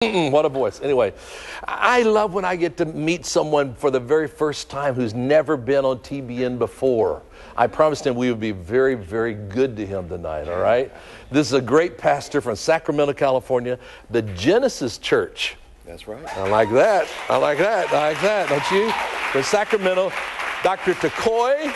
What a voice. Anyway, I love when I get to meet someone for the very first time who's never been on TBN before. I promised him we would be very, very good to him tonight, all right? This is a great pastor from Sacramento, California, the Genesis Church. That's right. I like that. I like that. I like that, don't you? From Sacramento, Dr. Tecoy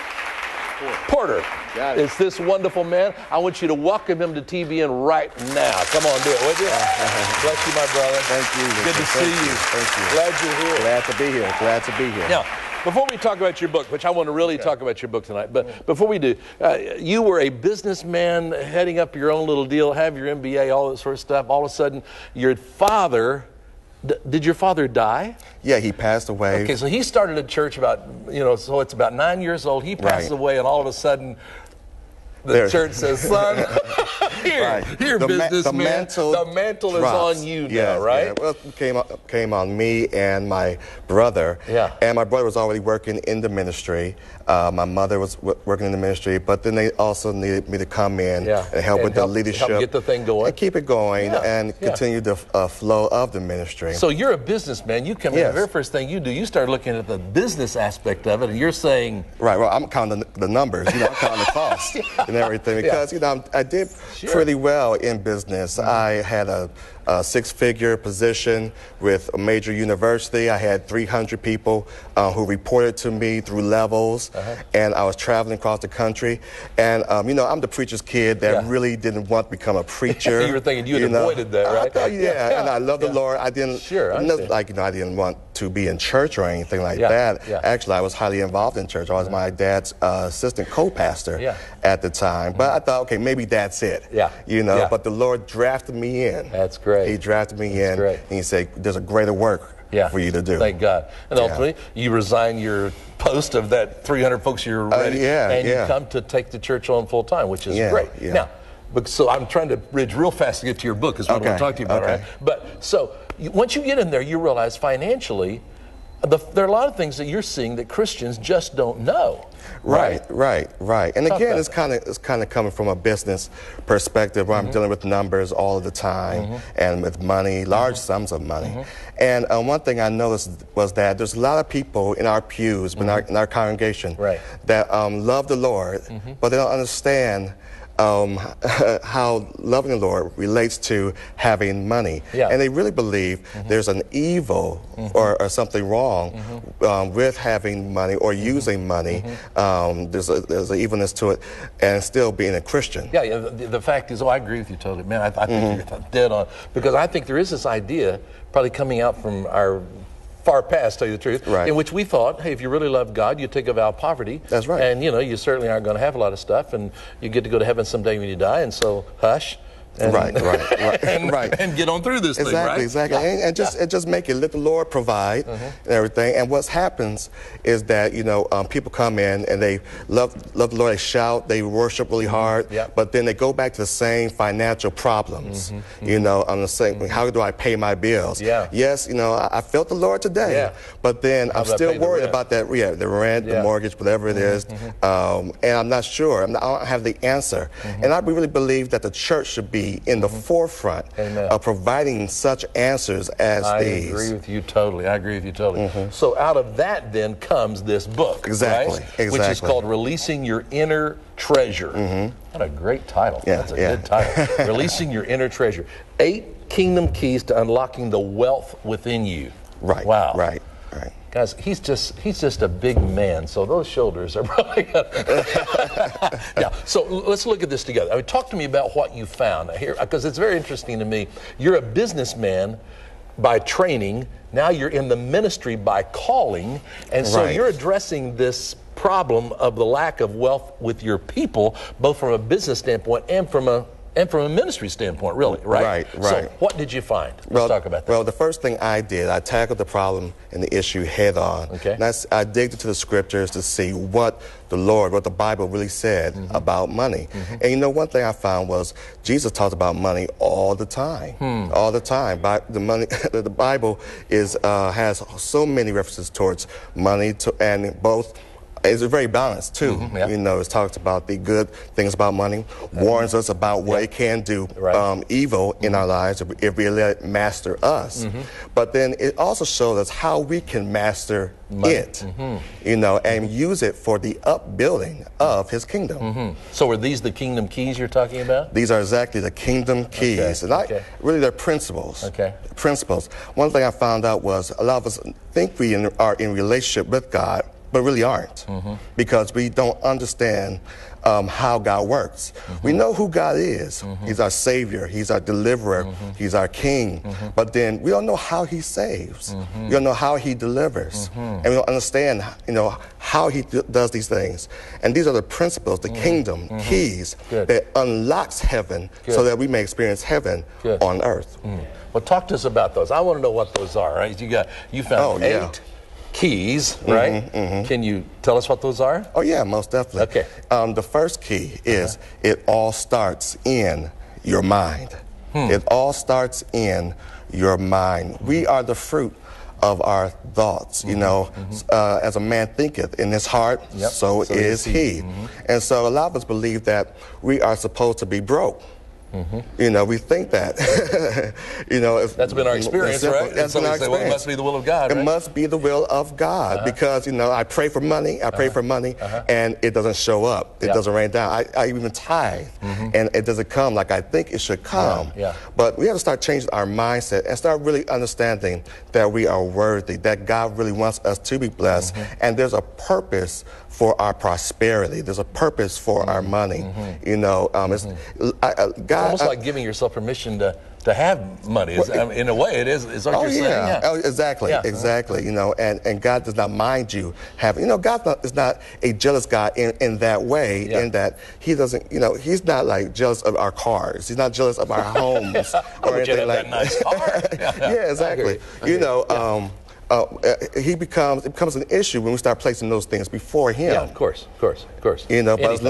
Porter. It's this wonderful man. I want you to welcome him to TBN right now. Come on, do it, would you? Bless you, my brother. Thank you. Good to see you. Thank you. Glad you're here. Glad to be here. Glad to be here. Now, before we talk about your book, which I want to really talk about your book tonight, but before we do, you were a businessman heading up your own little deal, have your MBA, all that sort of stuff. All of a sudden, your father... Did your father die? Yeah, he passed away. Okay, so he started a church about, so it's about 9 years old. He passes away, and all of a sudden, the church says, son, here, businessman, the mantle is on you now, right? Yeah. Well, it came on me and my brother. Yeah. And my brother was already working in the ministry. My mother was working in the ministry, but then they also needed me to come in and help with the leadership. Help get the thing going. And keep it going and continue the flow of the ministry. So you're a businessman. You come in, the very first thing you do, you start looking at the business aspect of it, and you're saying... Right, well, I'm counting the numbers, I'm counting the costs and everything, because, I did pretty well in business. I had a six-figure position with a major university. I had 300 people who reported to me through levels, and I was traveling across the country. And, I'm the preacher's kid that really didn't want to become a preacher. You were thinking you had avoided that, right? And I love the Lord. I didn't, I didn't want to be in church or anything like that. Actually, I was highly involved in church. I was my dad's assistant co-pastor at the time. But I thought, okay, maybe that's it. But the Lord drafted me in. That's great. He drafted me in, and he said, there's a greater work for you to do. Thank God. And ultimately, you resign your post of that 300 folks you're ready, and you come to take the church on full time, which is great. Now, so I'm trying to bridge real fast to get to your book, is what I want to talk to you about, right? But so once you get in there, you realize financially, there are a lot of things that you're seeing that Christians just don't know. Right. And again, it's kind of coming from a business perspective where I'm dealing with numbers all of the time and with money, large sums of money. And one thing I noticed was that there's a lot of people in our pews, in our congregation, that love the Lord, but they don't understand how loving the Lord relates to having money. And they really believe there's an evil or something wrong with having money or using money. There's an evilness to it, and still being a Christian. The fact is, I agree with you totally, man. I think you're dead on, because I think there is this idea probably coming out from our far past, tell you the truth, in which we thought, hey, if you really love God, you take a vow of poverty. That's right. And, you certainly aren't going to have a lot of stuff, and you get to go to heaven someday when you die, and so hush. And, and get on through this thing, right? Exactly. And just make it, let the Lord provide and everything. And what happens is that, people come in and they love the Lord, they shout, they worship really hard, but then they go back to the same financial problems. On the same, how do I pay my bills? Yes, I felt the Lord today, but then I'm still worried about that, the rent, the mortgage, whatever it is, and I'm not sure. I don't have the answer. And I really believe that the church should be in the forefront of providing such answers as these. I agree with you totally. So out of that then comes this book, which is called Releasing Your Inner Treasure. What a great title. That's a good title. Releasing Your Inner Treasure. 8 kingdom keys to unlocking the wealth within you. Wow. Right. Guys, he's just a big man, so those shoulders are probably so let's look at this together. Talk to me about what you found here, because it's very interesting to me. You're a businessman by training. Now you're in the ministry by calling, and so you're addressing this problem of the lack of wealth with your people, both from a business standpoint and from a ministry standpoint, really, right? So what did you find? Let's talk about that. Well, the first thing I did, I tackled the problem and the issue head on. And I digged into the scriptures to see what the Bible really said about money. And one thing I found was Jesus talked about money all the time. All the time. The Bible has so many references towards money, and both It's very balanced too. Yeah. You know, it talks about the good things about money, warns us about what it can do evil in our lives if we let it master us. But then it also shows us how we can master it, you know, and use it for the upbuilding of His kingdom. So are these the kingdom keys you're talking about? These are exactly the kingdom keys. And really they're principles. Principles. One thing I found out was a lot of us think we are in relationship with God, but really aren't, because we don't understand how God works. We know who God is. He's our Savior. He's our deliverer. He's our King. But then we don't know how He saves. We don't know how He delivers. And we don't understand, you know, how He does these things. And these are the principles, the kingdom keys that unlocks heaven so that we may experience heaven on earth. Well, talk to us about those. I want to know what those are. Right? You found 8 keys, right? Can you tell us what those are? Oh, yeah, most definitely. Okay. The first key is it all starts in your mind. It all starts in your mind. We are the fruit of our thoughts, you know. As a man thinketh in his heart, so is he. And so a lot of us believe that we are supposed to be broke. You know, we think that. You know, that's been our experience, right? That's been our experience. Well, it must be the will of God, right? It must be the will of God, because, you know, I pray for money, and it doesn't show up. It doesn't rain down. I even tithe, and it doesn't come like I think it should come. But we have to start changing our mindset and start really understanding that we are worthy, that God really wants us to be blessed, and there's a purpose for our prosperity. There's a purpose for our money. You know, God. It's almost like giving yourself permission to have money. In a way, it is what you're saying. Oh, exactly, exactly. You know, and God does not mind you having. You know, God is not a jealous God in that way. In that He doesn't. You know, He's not like jealous of our cars. He's not jealous of our homes or anything like that. Nice car. Yeah, exactly. You know. It becomes an issue when we start placing those things before Him. Yeah, of course. You know, but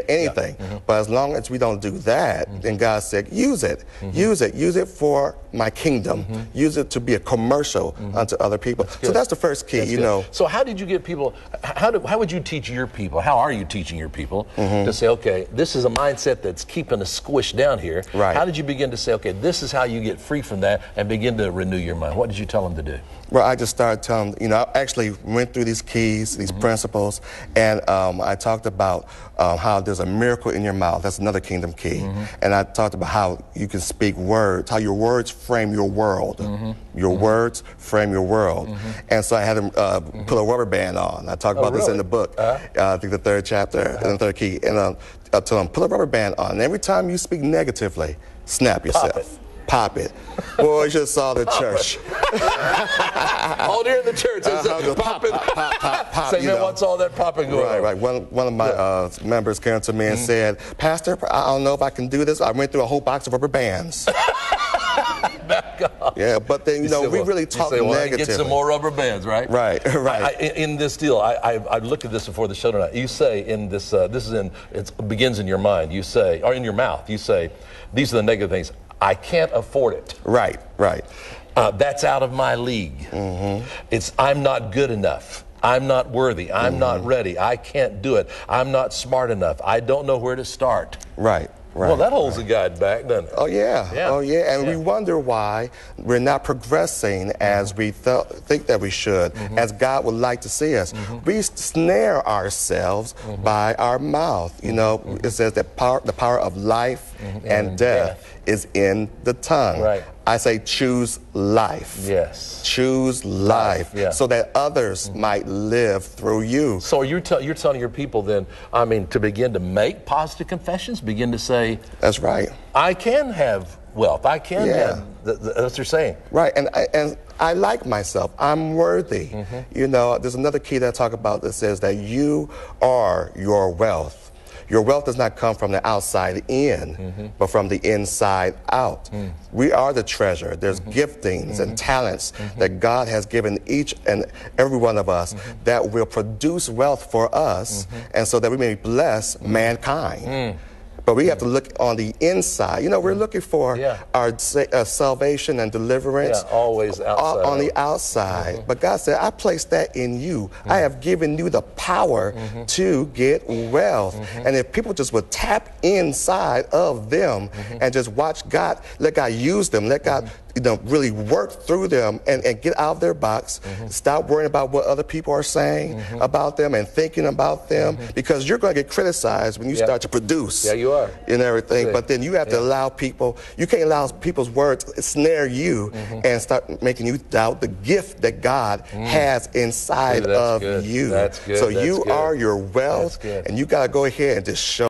anything. But as long as we don't do that, then God said, use it. Use it for my kingdom. Use it to be a commercial unto other people. So that's the first key, you know. So how did you get people, how would you teach your people, how are you teaching your people to say, okay, this is a mindset that's keeping us squished down here. How did you begin to say, okay, this is how you get free from that and begin to renew your mind? What did you tell them to do? Well, I just started telling them, you know, I actually went through these keys, these principles, and I talked about how there's a miracle in your mouth. That's another kingdom key. And I talked about how you can speak words, how your words frame your world. Your words frame your world. And so I had them put a rubber band on. I talked about this in the book, I think the 3rd chapter, and the 3rd key. And I told them, put a rubber band on. And every time you speak negatively, snap yourself. Pop it. Boy, you should have saw the church. Oh, they're in the church. It's popping. Pop. Say, man, what's all that popping going on? Right. One of my members came to me and said, Pastor, I don't know if I can do this. I went through a whole box of rubber bands. Yeah, but then, you know, we really talk negatively. Get some more rubber bands, right? Right. In this deal, I looked at this before the show tonight. You say in this, it begins in your mind. You say, or in your mouth, you say, these are the negative things. I can't afford it. Right. That's out of my league. I'm not good enough. I'm not worthy. I'm not ready. I can't do it. I'm not smart enough. I don't know where to start. Right. Well, that holds a guy back, doesn't it? Oh, yeah. And we wonder why we're not progressing as we think that we should, as God would like to see us. We snare ourselves by our mouth. You know, it says that the power of life and death is in the tongue. Right. I say choose life. Yes. Choose life so that others might live through you. So you're telling your people then, I mean, to begin to make positive confessions, begin to say, that's right. I can have wealth. I can have, that's what you're saying. Right, and I like myself. I'm worthy. You know, there's another key that I talk about that says that you are your wealth. Your wealth does not come from the outside in, but from the inside out. We are the treasure. There's giftings and talents that God has given each and every one of us that will produce wealth for us, and so that we may bless mankind. but we have to look on the inside. You know, we're looking for our salvation and deliverance always outside. On the outside. But God said, I placed that in you. I have given you the power to get wealth. And if people just would tap inside of them and just watch God, let God use them, let God really work through them and get out of their box, stop worrying about what other people are saying about them and thinking about them, because you're going to get criticized when you start to produce. Yeah, you are. And everything. But then you have to allow people, you can't allow people's words to snare you and start making you doubt the gift that God has inside of you. That's good. So you are your wealth, and you got to go ahead and just show